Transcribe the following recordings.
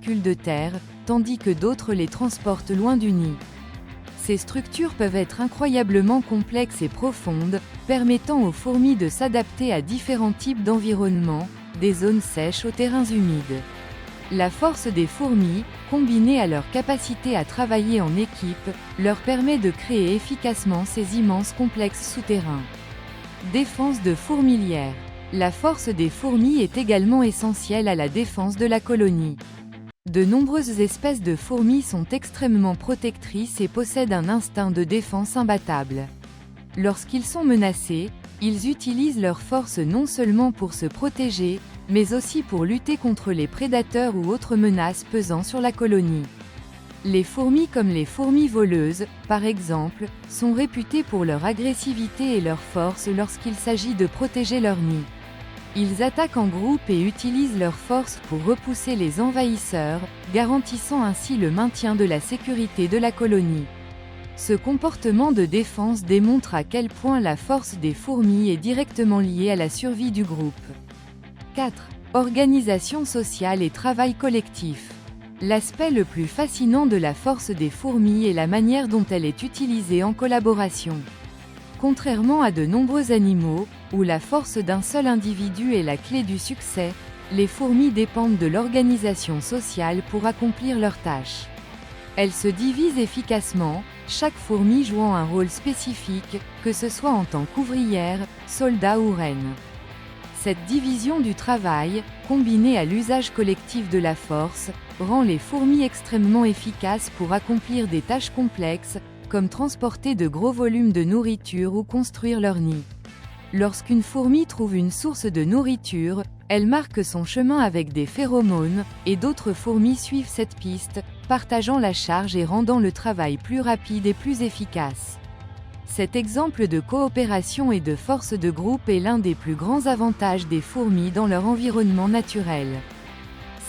particules de terre, tandis que d'autres les transportent loin du nid. Ces structures peuvent être incroyablement complexes et profondes, permettant aux fourmis de s'adapter à différents types d'environnements, des zones sèches aux terrains humides. La force des fourmis, combinée à leur capacité à travailler en équipe, leur permet de créer efficacement ces immenses complexes souterrains. Défense de fourmilière. La force des fourmis est également essentielle à la défense de la colonie. De nombreuses espèces de fourmis sont extrêmement protectrices et possèdent un instinct de défense imbattable. Lorsqu'ils sont menacés, ils utilisent leur force non seulement pour se protéger, mais aussi pour lutter contre les prédateurs ou autres menaces pesant sur la colonie. Les fourmis comme les fourmis voleuses, par exemple, sont réputées pour leur agressivité et leur force lorsqu'il s'agit de protéger leur nid. Ils attaquent en groupe et utilisent leur force pour repousser les envahisseurs, garantissant ainsi le maintien de la sécurité de la colonie. Ce comportement de défense démontre à quel point la force des fourmis est directement liée à la survie du groupe. 4. Organisation sociale et travail collectif. L'aspect le plus fascinant de la force des fourmis est la manière dont elle est utilisée en collaboration. Contrairement à de nombreux animaux, où la force d'un seul individu est la clé du succès, les fourmis dépendent de l'organisation sociale pour accomplir leurs tâches. Elles se divisent efficacement, chaque fourmi jouant un rôle spécifique, que ce soit en tant qu'ouvrière, soldat ou reine. Cette division du travail, combinée à l'usage collectif de la force, rend les fourmis extrêmement efficaces pour accomplir des tâches complexes, comme transporter de gros volumes de nourriture ou construire leur nid. Lorsqu'une fourmi trouve une source de nourriture, elle marque son chemin avec des phéromones, et d'autres fourmis suivent cette piste, partageant la charge et rendant le travail plus rapide et plus efficace. Cet exemple de coopération et de force de groupe est l'un des plus grands avantages des fourmis dans leur environnement naturel.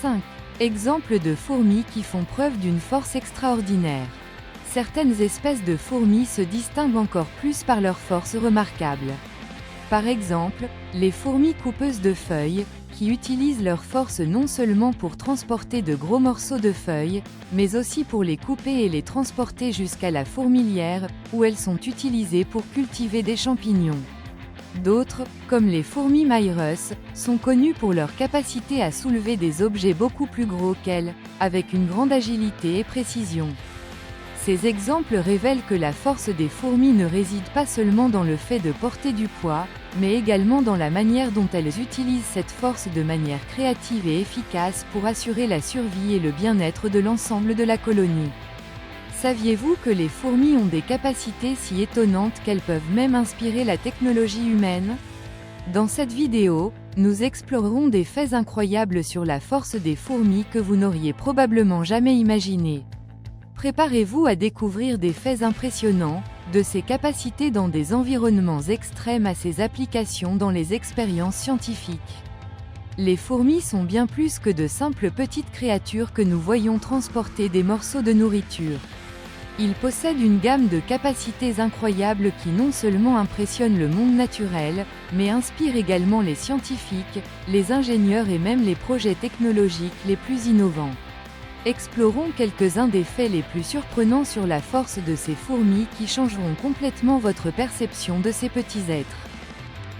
5. Exemple de fourmis qui font preuve d'une force extraordinaire. Certaines espèces de fourmis se distinguent encore plus par leur force remarquable. Par exemple, les fourmis coupeuses de feuilles, qui utilisent leur force non seulement pour transporter de gros morceaux de feuilles, mais aussi pour les couper et les transporter jusqu'à la fourmilière, où elles sont utilisées pour cultiver des champignons. D'autres, comme les fourmis Myrus, sont connues pour leur capacité à soulever des objets beaucoup plus gros qu'elles, avec une grande agilité et précision. Ces exemples révèlent que la force des fourmis ne réside pas seulement dans le fait de porter du poids, mais également dans la manière dont elles utilisent cette force de manière créative et efficace pour assurer la survie et le bien-être de l'ensemble de la colonie. Saviez-vous que les fourmis ont des capacités si étonnantes qu'elles peuvent même inspirer la technologie humaine? Dans cette vidéo, nous explorerons des faits incroyables sur la force des fourmis que vous n'auriez probablement jamais imaginé. Préparez-vous à découvrir des faits impressionnants, de ses capacités dans des environnements extrêmes à ses applications dans les expériences scientifiques. Les fourmis sont bien plus que de simples petites créatures que nous voyons transporter des morceaux de nourriture. Ils possèdent une gamme de capacités incroyables qui non seulement impressionnent le monde naturel, mais inspirent également les scientifiques, les ingénieurs et même les projets technologiques les plus innovants. Explorons quelques-uns des faits les plus surprenants sur la force de ces fourmis qui changeront complètement votre perception de ces petits êtres.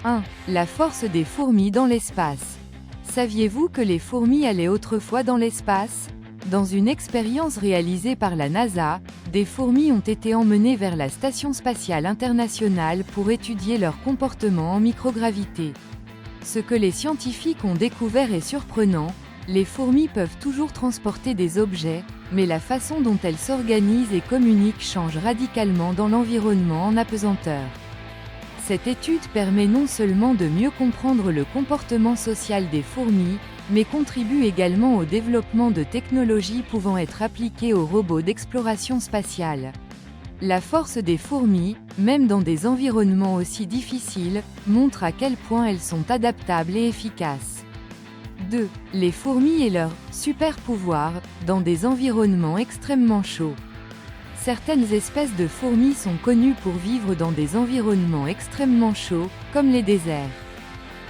1. La force des fourmis dans l'espace. Saviez-vous que les fourmis allaient autrefois dans l'espace? Dans une expérience réalisée par la NASA, des fourmis ont été emmenées vers la Station spatiale internationale pour étudier leur comportement en microgravité. Ce que les scientifiques ont découvert est surprenant. Les fourmis peuvent toujours transporter des objets, mais la façon dont elles s'organisent et communiquent change radicalement dans l'environnement en apesanteur. Cette étude permet non seulement de mieux comprendre le comportement social des fourmis, mais contribue également au développement de technologies pouvant être appliquées aux robots d'exploration spatiale. La force des fourmis, même dans des environnements aussi difficiles, montre à quel point elles sont adaptables et efficaces. 2. Les fourmis et leurs super-pouvoirs dans des environnements extrêmement chauds. Certaines espèces de fourmis sont connues pour vivre dans des environnements extrêmement chauds, comme les déserts.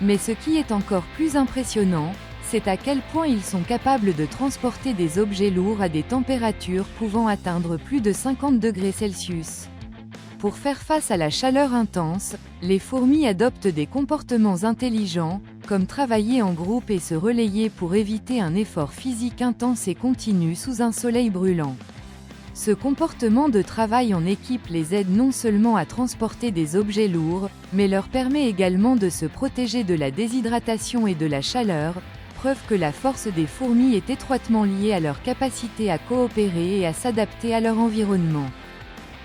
Mais ce qui est encore plus impressionnant, c'est à quel point ils sont capables de transporter des objets lourds à des températures pouvant atteindre plus de 50 degrés Celsius. Pour faire face à la chaleur intense, les fourmis adoptent des comportements intelligents, comme travailler en groupe et se relayer pour éviter un effort physique intense et continu sous un soleil brûlant. Ce comportement de travail en équipe les aide non seulement à transporter des objets lourds, mais leur permet également de se protéger de la déshydratation et de la chaleur, preuve que la force des fourmis est étroitement liée à leur capacité à coopérer et à s'adapter à leur environnement.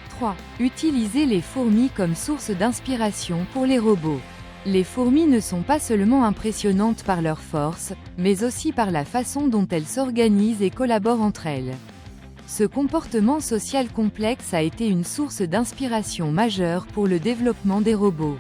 3. Utiliser les fourmis comme source d'inspiration pour les robots. Les fourmis ne sont pas seulement impressionnantes par leur force, mais aussi par la façon dont elles s'organisent et collaborent entre elles. Ce comportement social complexe a été une source d'inspiration majeure pour le développement des robots.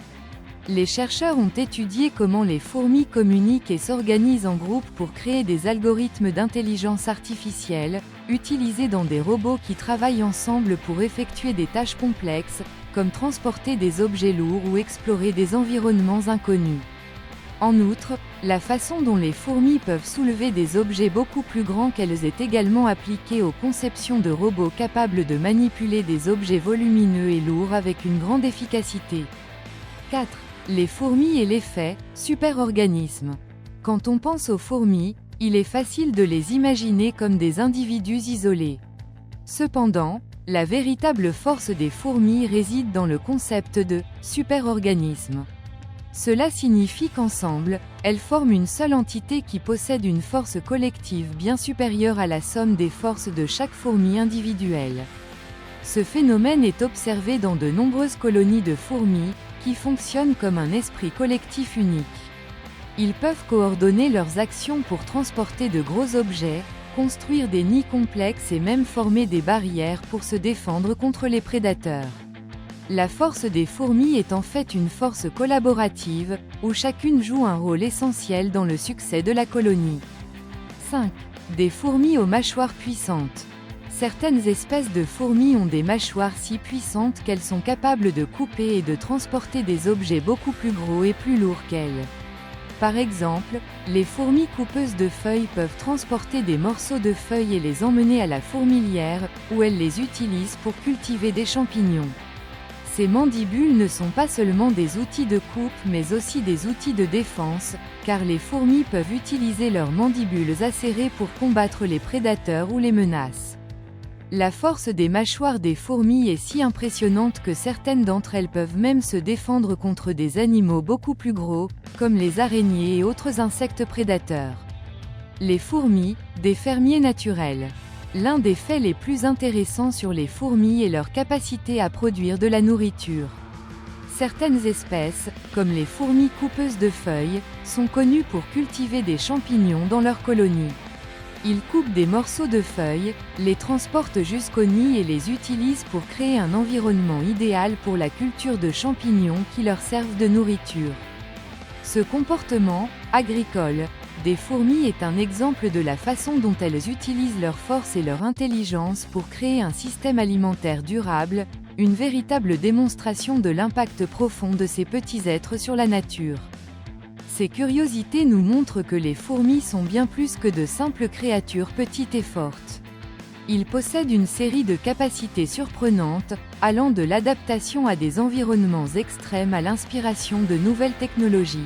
Les chercheurs ont étudié comment les fourmis communiquent et s'organisent en groupe pour créer des algorithmes d'intelligence artificielle, utilisés dans des robots qui travaillent ensemble pour effectuer des tâches complexes, comme transporter des objets lourds ou explorer des environnements inconnus. En outre, la façon dont les fourmis peuvent soulever des objets beaucoup plus grands qu'elles est également appliquée aux conceptions de robots capables de manipuler des objets volumineux et lourds avec une grande efficacité. 4. Les fourmis et l'effet superorganisme. Quand on pense aux fourmis, il est facile de les imaginer comme des individus isolés. Cependant, la véritable force des fourmis réside dans le concept de superorganisme. Cela signifie qu'ensemble, elles forment une seule entité qui possède une force collective bien supérieure à la somme des forces de chaque fourmi individuelle. Ce phénomène est observé dans de nombreuses colonies de fourmis, qui fonctionnent comme un esprit collectif unique. Ils peuvent coordonner leurs actions pour transporter de gros objets, construire des nids complexes et même former des barrières pour se défendre contre les prédateurs. La force des fourmis est en fait une force collaborative, où chacune joue un rôle essentiel dans le succès de la colonie. 5. Des fourmis aux mâchoires puissantes. Certaines espèces de fourmis ont des mâchoires si puissantes qu'elles sont capables de couper et de transporter des objets beaucoup plus gros et plus lourds qu'elles. Par exemple, les fourmis coupeuses de feuilles peuvent transporter des morceaux de feuilles et les emmener à la fourmilière, où elles les utilisent pour cultiver des champignons. Ces mandibules ne sont pas seulement des outils de coupe mais aussi des outils de défense, car les fourmis peuvent utiliser leurs mandibules acérées pour combattre les prédateurs ou les menaces. La force des mâchoires des fourmis est si impressionnante que certaines d'entre elles peuvent même se défendre contre des animaux beaucoup plus gros, comme les araignées et autres insectes prédateurs. Les fourmis, des fermiers naturels. L'un des faits les plus intéressants sur les fourmis est leur capacité à produire de la nourriture. Certaines espèces, comme les fourmis coupeuses de feuilles, sont connues pour cultiver des champignons dans leurs colonies. Ils coupent des morceaux de feuilles, les transportent jusqu'au nid et les utilisent pour créer un environnement idéal pour la culture de champignons qui leur servent de nourriture. Ce comportement, agricole, des fourmis est un exemple de la façon dont elles utilisent leur force et leur intelligence pour créer un système alimentaire durable, une véritable démonstration de l'impact profond de ces petits êtres sur la nature. Ces curiosités nous montrent que les fourmis sont bien plus que de simples créatures petites et fortes. Ils possèdent une série de capacités surprenantes, allant de l'adaptation à des environnements extrêmes à l'inspiration de nouvelles technologies.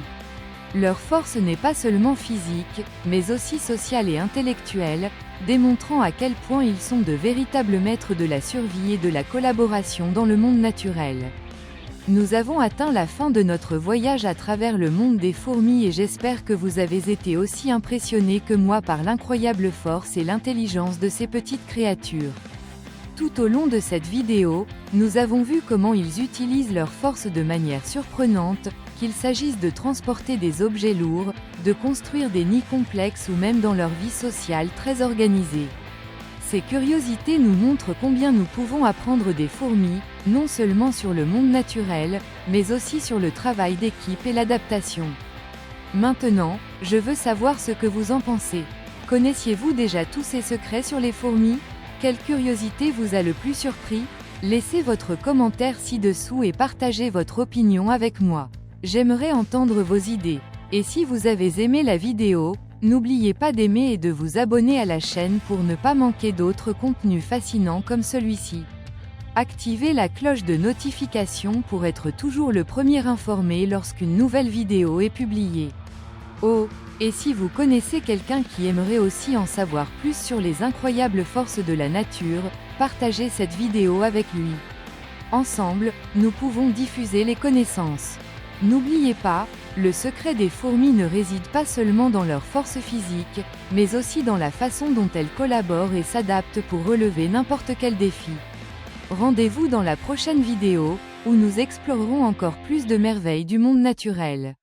Leur force n'est pas seulement physique, mais aussi sociale et intellectuelle, démontrant à quel point ils sont de véritables maîtres de la survie et de la collaboration dans le monde naturel. Nous avons atteint la fin de notre voyage à travers le monde des fourmis et j'espère que vous avez été aussi impressionnés que moi par l'incroyable force et l'intelligence de ces petites créatures. Tout au long de cette vidéo, nous avons vu comment ils utilisent leur force de manière surprenante, qu'il s'agisse de transporter des objets lourds, de construire des nids complexes ou même dans leur vie sociale très organisée. Ces curiosités nous montrent combien nous pouvons apprendre des fourmis, non seulement sur le monde naturel, mais aussi sur le travail d'équipe et l'adaptation. Maintenant, je veux savoir ce que vous en pensez. Connaissiez-vous déjà tous ces secrets sur les fourmis ? Quelle curiosité vous a le plus surpris ? Laissez votre commentaire ci-dessous et partagez votre opinion avec moi. J'aimerais entendre vos idées. Et si vous avez aimé la vidéo, N'oubliez pas d'aimer et de vous abonner à la chaîne pour ne pas manquer d'autres contenus fascinants comme celui-ci. Activez la cloche de notification pour être toujours le premier informé lorsqu'une nouvelle vidéo est publiée. Oh, et si vous connaissez quelqu'un qui aimerait aussi en savoir plus sur les incroyables forces de la nature, partagez cette vidéo avec lui. Ensemble, nous pouvons diffuser les connaissances. N'oubliez pas, le secret des fourmis ne réside pas seulement dans leur force physique, mais aussi dans la façon dont elles collaborent et s'adaptent pour relever n'importe quel défi. Rendez-vous dans la prochaine vidéo, où nous explorerons encore plus de merveilles du monde naturel.